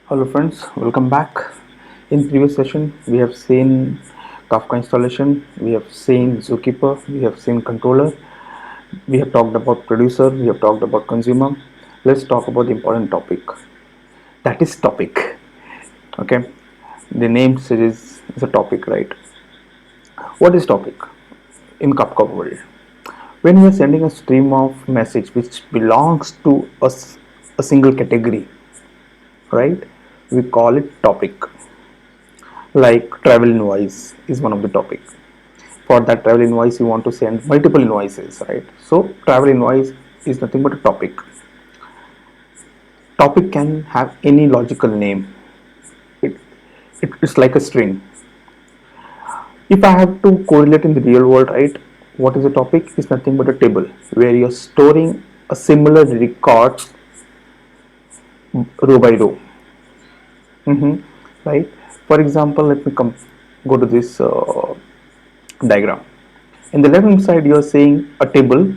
Hello friends, welcome back. In previous session, we have seen Kafka installation, we have seen Zookeeper, we have seen controller, we have talked about producer, we have talked about consumer. Let's talk about the important topic. That is topic. Okay, the name says it's a topic, right? What is topic in Kafka world? When we are sending a stream of message which belongs to a single category, right? We call it topic. Like travel invoice is one of the topic. For that travel invoice you want to send multiple invoices, right? So travel invoice is nothing but a topic can have any logical name. It's like a string. If I have to correlate in the real world, right, what is a topic is nothing but a table where you're storing a similar records row by row. Right, for example, let me go to this diagram. In the left hand side you are seeing a table.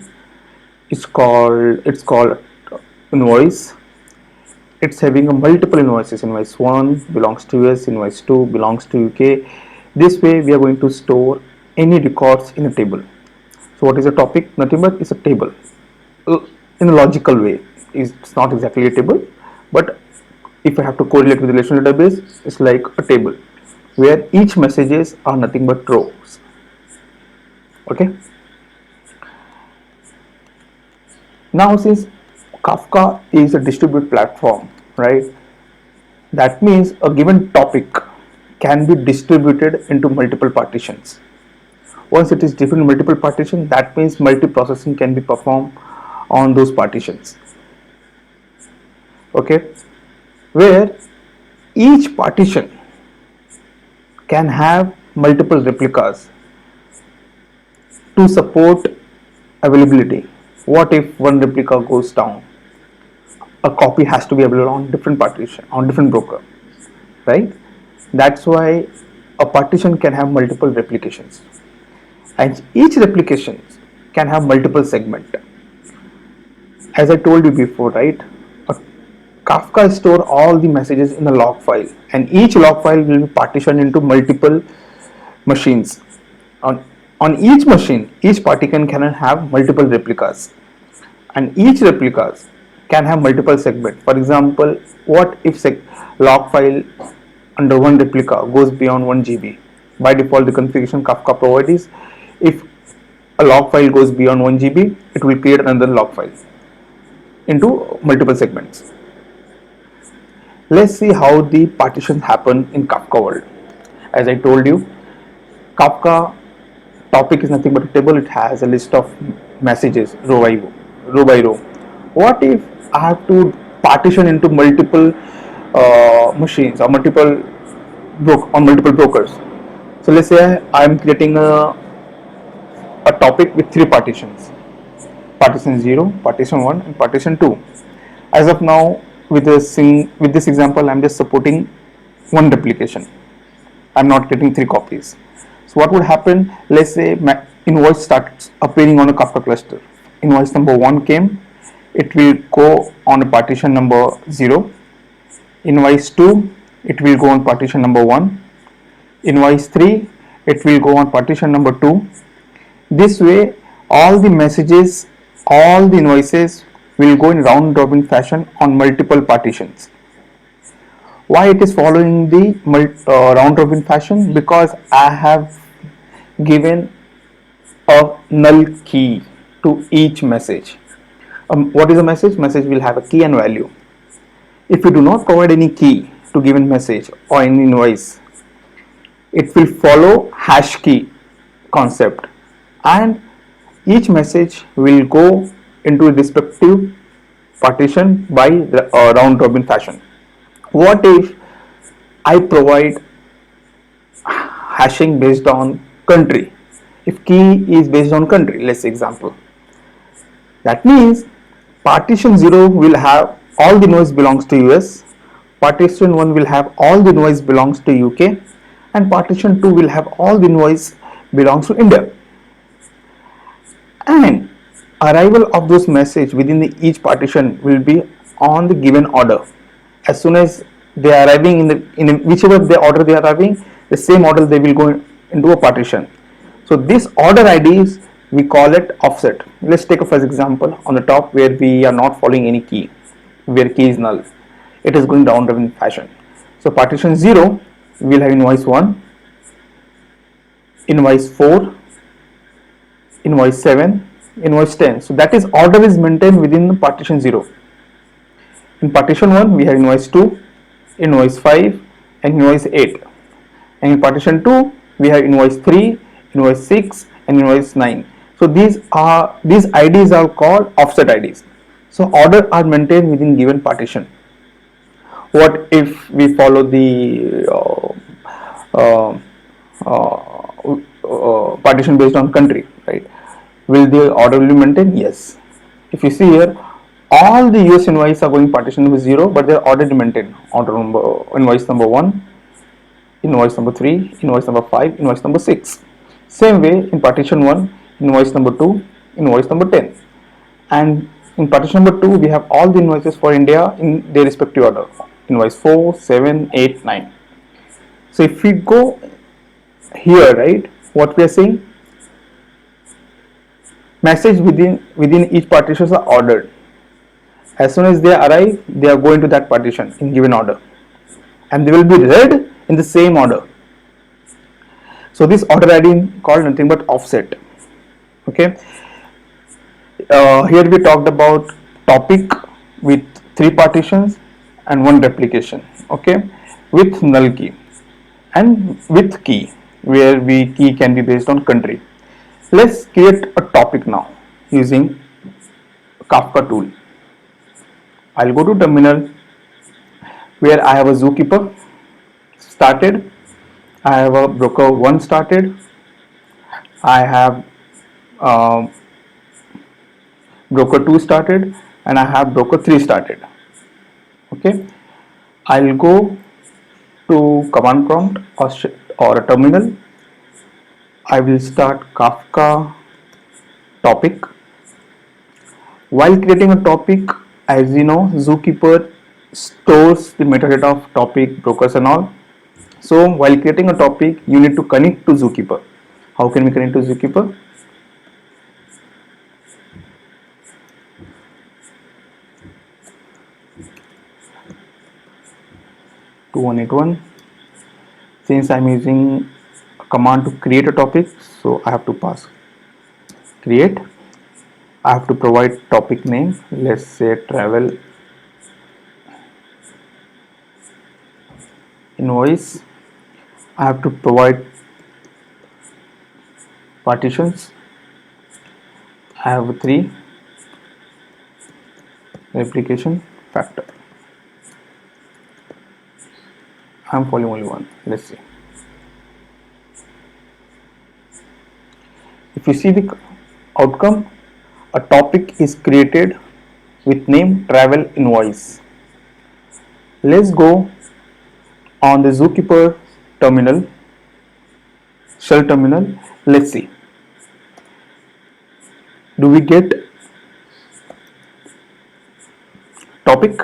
It's called invoice. It's having a multiple invoices. Invoice 1 belongs to US, invoice 2 belongs to UK. This way we are going to store any records in a table. So what is a topic? Nothing but it's a table. In a logical way, it's not exactly a table, but if I have to correlate with the relational database, it's like a table where each messages are nothing but rows. Okay, now since Kafka is a distributed platform, right, that means a given topic can be distributed into multiple partitions. Once it is distributed in multiple partitions, that means multiprocessing can be performed on those partitions. Okay, where each partition can have multiple replicas to support availability. What if one replica goes down? A copy has to be available on different partition, on different broker, right? That's why a partition can have multiple replications, and each replication can have multiple segments. As I told you before, right? A Kafka store all the messages in a log file, and each log file will be partitioned into multiple machines. On on each machine, each partition can have multiple replicas, and each replicas can have multiple segments. For example, what if log file under one replica goes beyond 1 GB? By default, the configuration Kafka provides is if a log file goes beyond 1 GB, it will create another log file into multiple segments. Let's see how the partitions happen in Kafka world. As I told you, Kafka topic is nothing but a table. It has a list of messages row by row. What if I have to partition into multiple machines or multiple brokers? So let's say I am creating a topic with three partitions: partition 0, partition 1, and partition 2. As of now, with this example, I'm just supporting one replication. I'm not getting three copies. So what would happen? Let's say my invoice starts appearing on a Kafka cluster. Invoice number 1 came, it will go on a partition number 0. Invoice 2, it will go on partition number 1. Invoice 3, it will go on partition number 2. This way, all the messages, all the invoices will go in round robin fashion on multiple partitions. Why it is following the round robin fashion? Because I have given a null key to each message. What is a message? Message will have a key and value. If you do not provide any key to given message or any invoice, it will follow hash key concept, and each message will go into a respective partition by round robin fashion. What if I provide hashing based on country? If key is based on country, let's say example, that means partition 0 will have all the noise belongs to US, partition 1 will have all the noise belongs to UK, and partition 2 will have all the noise belongs to India. And arrival of those message within each partition will be on the given order. As soon as they are arriving in whichever the order they are arriving, the same order they will go into a partition. So this order IDs we call it offset. Let's take a first example on the top where we are not following any key, where key is null. It is going down in fashion. So partition 0 will have invoice 1, invoice 4, invoice 7, invoice 10. So that is order is maintained within the partition 0. In partition 1 we have invoice 2, invoice 5 and invoice 8. And in partition 2 we have invoice 3, invoice 6 and invoice 9. So these IDs are called offset IDs. So order are maintained within given partition. What if we follow the partition based on country, right? Will the order be maintained? Yes. If you see here, all the US invoices are going partition number 0, but they are ordered maintained. Order number invoice number 1, invoice number 3, invoice number 5, invoice number 6. Same way in partition 1, invoice number 2, invoice number 10. And in partition number 2, we have all the invoices for India in their respective order. Invoice 4, 7, 8, 9. So if we go here, right, what we are saying, message within each partitions are ordered. As soon as they arrive, they are going to that partition in given order, and they will be read in the same order. So this order ID called nothing but offset. Okay. Here we talked about topic with 3 partitions and 1 replication. Okay, with null key and with key, where key can be based on country. Let's create a topic now using Kafka tool. I'll go to terminal where I have a zookeeper started, I have a broker 1 started, I have broker 2 started, and I have broker 3 started. Okay, I'll go to command prompt or a terminal. I will start Kafka topic. While creating a topic, as you know, Zookeeper stores the metadata of topic, brokers and all. So while creating a topic, you need to connect to Zookeeper. How can we connect to Zookeeper? (2181). Since I'm using a command to create a topic, so I have to pass create. I have to provide topic name. Let's say travel invoice. I have to provide partitions. I have 3 replication factor. I'm following only 1. Let's see. If you see the outcome, a topic is created with name travel invoice. Let's go on the Zookeeper terminal, shell terminal. Let's see. Do we get topic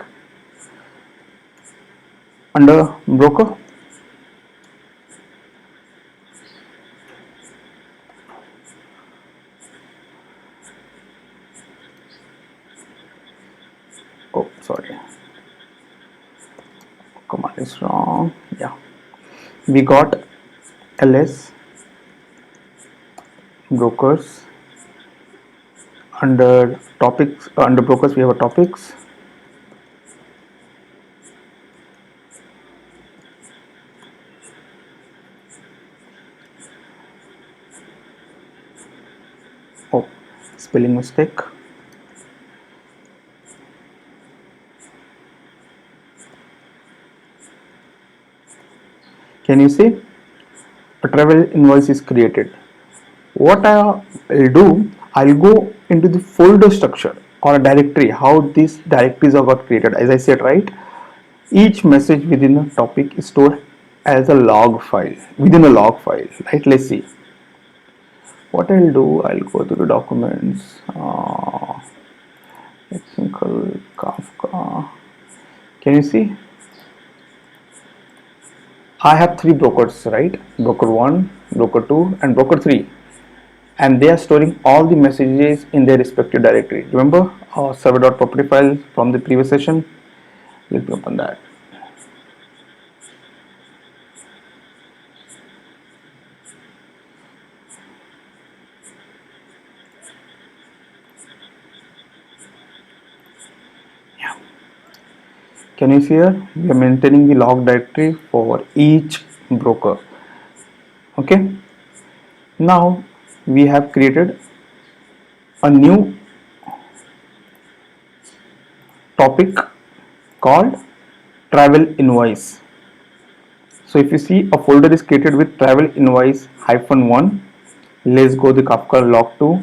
under broker? Oh, sorry, command is wrong. Yeah, we got ls brokers. Under topics, under brokers we have a topics. Oh, spelling mistake. Can you see a travel invoice is created? What I will do, I'll go into the folder structure or a directory, how these directories are got created. As I said, right, each message within a topic is stored as a log file, within a log file, right? Let's see. What I'll do, I'll go to the documents, technical Kafka. Can you see? I have three brokers, right? Broker 1, broker 2 and broker 3, and they are storing all the messages in their respective directory. Remember our server.property file from the previous session? Let me open that. Can you see here? We are maintaining the log directory for each broker. Okay. Now we have created a new topic called travel invoice. So if you see, a folder is created with travel invoice -1. Let's go the Kafka log 2.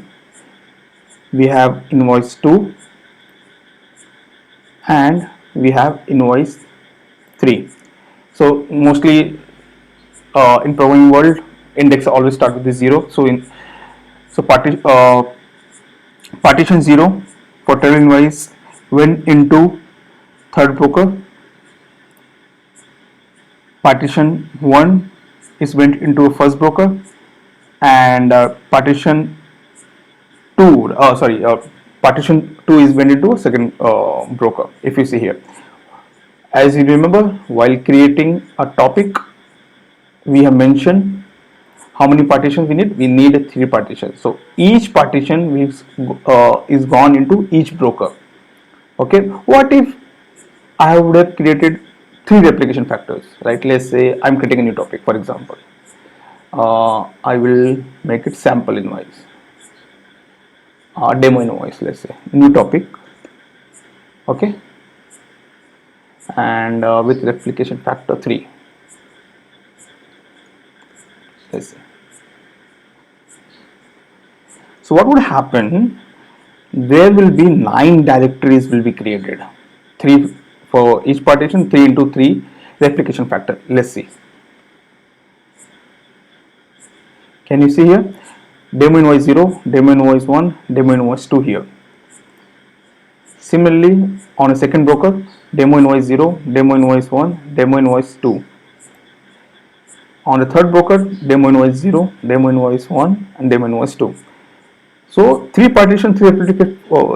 We have invoice 2 and we have invoice 3. So mostly in programming world, index always start with the 0. So partition 0 for travel invoice went into third broker. Partition 1 is went into a first broker, and partition 2 partition 2 is went into a second broker. If you see here, as you remember, while creating a topic, we have mentioned how many partitions we need. We need 3 partitions. So each partition is gone into each broker. Okay, what if I would have created 3 replication factors, right? Let's say I'm creating a new topic. For example, I will make it sample invoice, demo invoice, let's say, new topic. Okay, and with replication factor 3. Let's see. So what would happen? There will be 9 directories will be created. 3 for each partition, 3 into 3 replication factor. Let's see. Can you see here? Demo invoice 0, demo invoice 1, demo invoice 2 here. Similarly, on a second broker, demo invoice 0, demo invoice 1, demo invoice 2. On the third broker, demo invoice 0, demo invoice 1 and demo invoice 2. So 3 partition, 3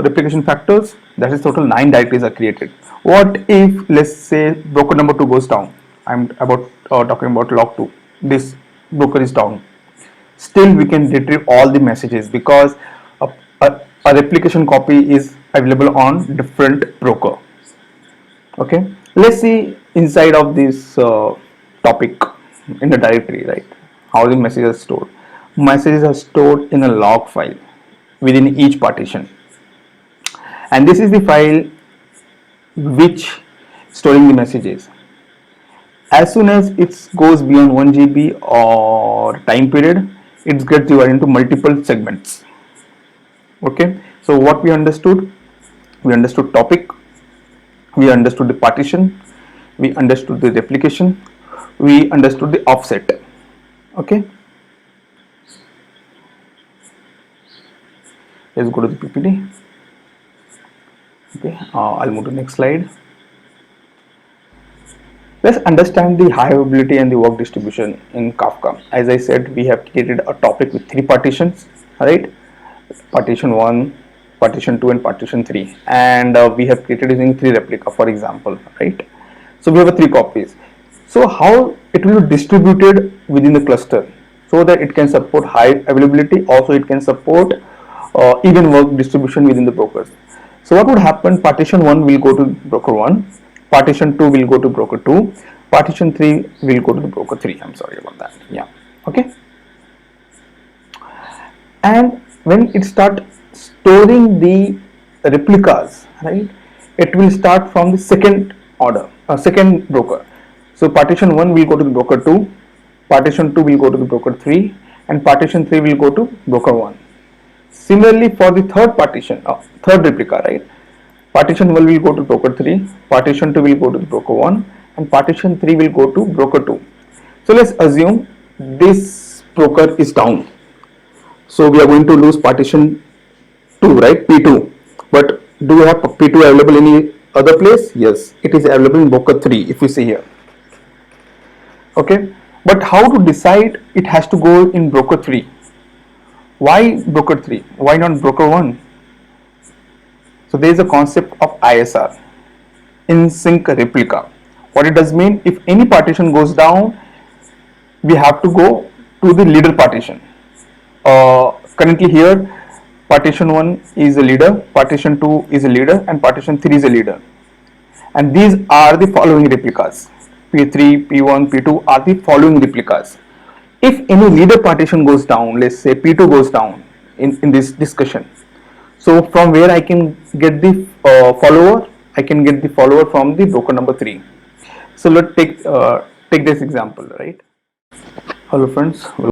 replication factors, that is total 9 directories are created. What if, let's say, broker number 2 goes down? I'm about talking about log 2. This broker is down. Still we can retrieve all the messages because a replication copy is available on different broker. Okay, let's see inside of this topic in the directory, right? How the messages are stored. Messages are stored in a log file within each partition, and this is the file which storing the messages. As soon as it goes beyond 1 GB or time period, it gets divided into multiple segments. Okay, so what we understood topic, we understood the partition, we understood the replication, we understood the offset. Okay, let's go to the PPT. Okay, I'll move to the next slide. Let's understand the high availability and the work distribution in Kafka. As I said, we have created a topic with 3 partitions, right? Partition 1, partition 2 and partition 3, and we have created using 3 replica, for example, right? So we have 3 copies. So how it will be distributed within the cluster so that it can support high availability, also it can support even work distribution within the brokers. So what would happen? Partition 1 will go to broker 1, partition 2 will go to broker 2, partition 3 will go to the broker 3. I'm sorry about that. Yeah, okay. And when it start storing the replicas, right, it will start from the second order, second broker. So partition 1 will go to the broker 2, partition 2 will go to the broker 3, and partition 3 will go to broker 1. Similarly for the third partition, third replica, right, partition 1 will go to broker 3, partition 2 will go to the broker 1, and partition 3 will go to broker 2. So let's assume this broker is down. So we are going to lose partition 2, right, P2. But do we have P2 available in any other place? Yes, it is available in broker 3, if you see here. Okay, but how to decide it has to go in broker 3? Why broker 3? Why not broker 1? So there is a concept of ISR, in sync replica. What it does mean, if any partition goes down, we have to go to the leader partition. Currently here, partition 1 is a leader, partition 2 is a leader, and partition 3 is a leader. And these are the following replicas. P3, P1, P2 are the following replicas. If any leader partition goes down, let's say P2 goes down in this discussion, so from where I can get the follower, I can get the follower from the broker number 3. So let's take this example, right? Hello friends.